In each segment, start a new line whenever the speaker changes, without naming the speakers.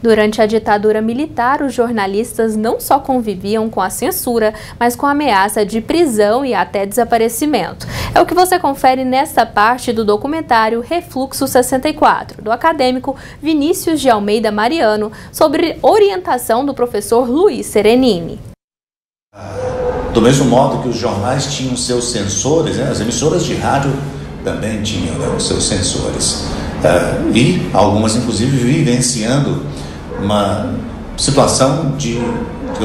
Durante a ditadura militar, os jornalistas não só conviviam com a censura, mas com a ameaça de prisão e até desaparecimento. É o que você confere nesta parte do documentário Refluxo 64, do acadêmico Vinícius de Almeida Mariano, sobre orientação do professor Luiz Serenini.
Do mesmo modo que os jornais tinham seus censores, as emissoras de rádio também tinham os seus censores. E algumas, inclusive, vivenciando uma situação de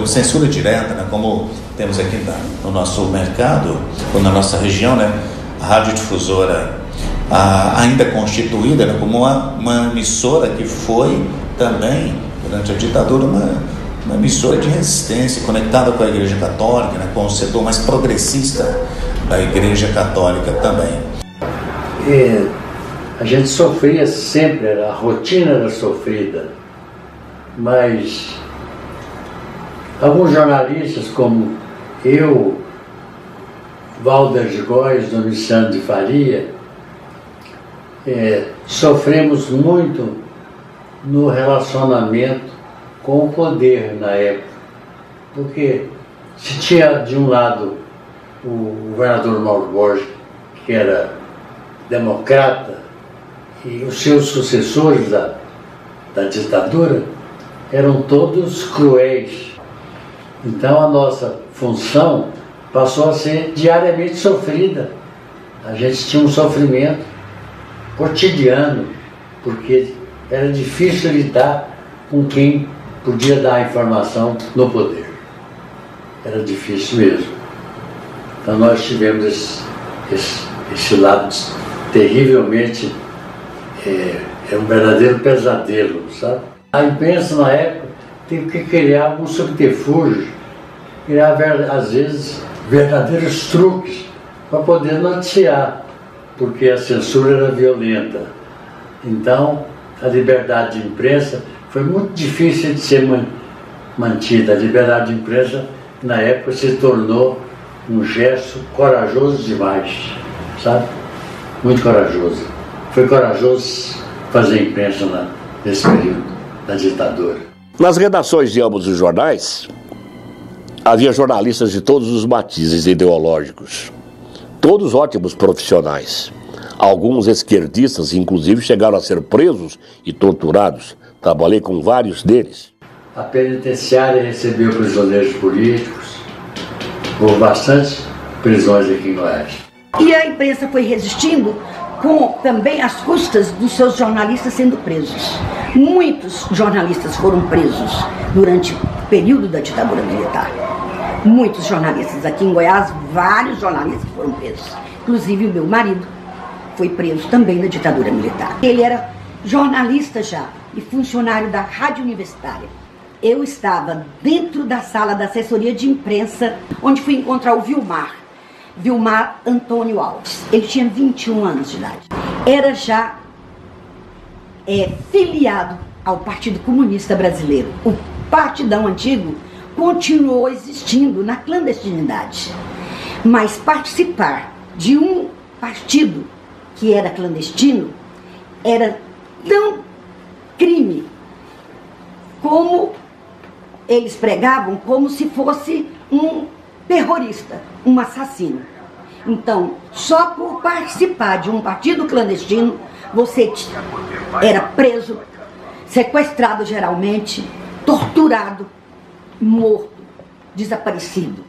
censura direta, como temos aqui no nosso mercado, ou na nossa região, a radiodifusora ainda constituída como uma emissora que foi também, durante a ditadura, uma emissora de resistência, conectada com a Igreja Católica, com o setor mais progressista da Igreja Católica também.
A gente sofria sempre, a rotina era sofrida, mas alguns jornalistas, como eu, Valder de Góes, Domiciano de Faria, sofremos muito no relacionamento com o poder na época, porque se tinha de um lado o governador Mauro Borges, que era democrata, e os seus sucessores da ditadura eram todos cruéis. Então a nossa função passou a ser diariamente sofrida. A gente tinha um sofrimento cotidiano, porque era difícil lidar com quem podia dar a informação no poder. Era difícil mesmo. Então nós tivemos esse lado terrivelmente, um verdadeiro pesadelo, sabe? A imprensa na época teve que criar alguns subterfúgios, criar às vezes verdadeiros truques para poder noticiar, porque a censura era violenta. Então a liberdade de imprensa foi muito difícil de ser mantida. A liberdade de imprensa na época se tornou um gesto corajoso demais, sabe? Muito corajoso. Foi corajoso fazer imprensa nesse período da ditadura.
Nas redações de ambos os jornais, havia jornalistas de todos os matizes ideológicos, todos ótimos profissionais. Alguns esquerdistas, inclusive, chegaram a ser presos e torturados. Trabalhei com vários deles.
A penitenciária recebeu prisioneiros políticos, houve bastante prisões aqui em Goiás.
E a imprensa foi resistindo com também as custas dos seus jornalistas sendo presos. Muitos jornalistas foram presos durante o período da ditadura militar. Muitos jornalistas aqui em Goiás, vários jornalistas foram presos. Inclusive o meu marido foi preso também na ditadura militar. Ele era jornalista já e funcionário da Rádio Universitária. Eu estava dentro da sala da assessoria de imprensa, onde fui encontrar o Vilmar Antônio Alves. Ele tinha 21 anos de idade. Era já filiado ao Partido Comunista Brasileiro. O partidão antigo continuou existindo na clandestinidade. Mas participar de um partido que era clandestino era tão crime como eles pregavam, como se fosse um terrorista, um assassino. Então, só por participar de um partido clandestino, você era preso, sequestrado geralmente, torturado, morto, desaparecido.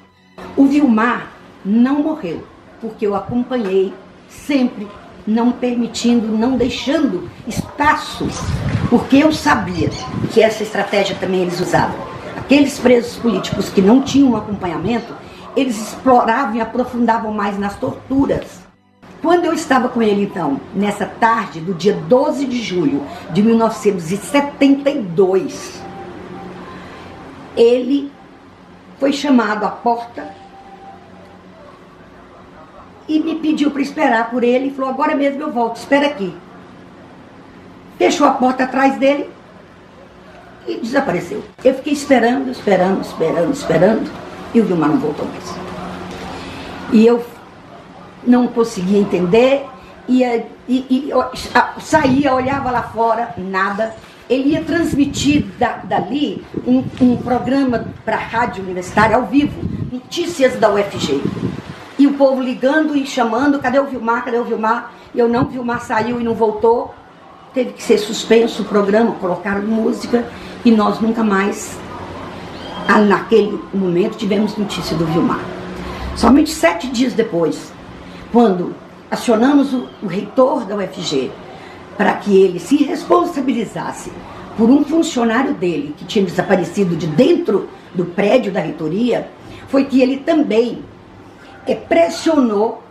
O Vilmar não morreu, porque eu acompanhei sempre, não permitindo, não deixando espaço, porque eu sabia que essa estratégia também eles usavam. Aqueles presos políticos que não tinham acompanhamento, eles exploravam e aprofundavam mais nas torturas. Quando eu estava com ele, então, nessa tarde do dia 12 de julho de 1972, ele foi chamado à porta e me pediu para esperar por ele e falou: agora mesmo eu volto, espera aqui. Fechou a porta atrás dele e desapareceu. Eu fiquei esperando e o Vilmar não voltou mais. E eu não conseguia entender, saía, olhava lá fora, nada. ele ia transmitir dali um programa para a rádio universitária ao vivo, notícias da UFG. E o povo ligando e chamando, cadê o Vilmar, cadê o Vilmar? E eu não, o Vilmar saiu e não voltou. Teve que ser suspenso o programa, colocaram música e nós nunca mais, naquele momento, tivemos notícia do Vilmar. Somente 7 dias depois, quando acionamos o reitor da UFG para que ele se responsabilizasse por um funcionário dele que tinha desaparecido de dentro do prédio da reitoria, foi que ele também pressionou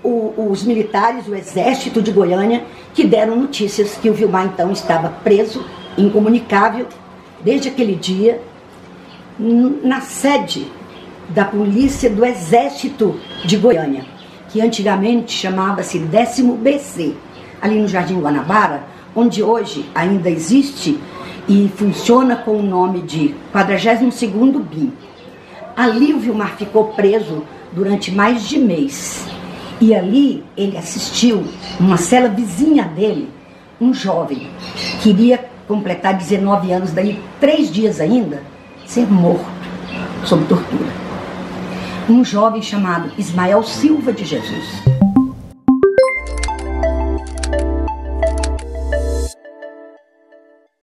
os militares, o exército de Goiânia, que deram notícias que o Vilmar então estava preso, incomunicável, desde aquele dia, na sede da polícia do exército de Goiânia, que antigamente chamava-se 10º BC, ali no Jardim Guanabara, onde hoje ainda existe e funciona com o nome de 42º BIM. Ali o Vilmar ficou preso durante mais de mês. E ali ele assistiu, numa cela vizinha dele, um jovem que iria completar 19 anos, daí 3 dias ainda, ser morto sob tortura. Um jovem chamado Ismael Silva de Jesus.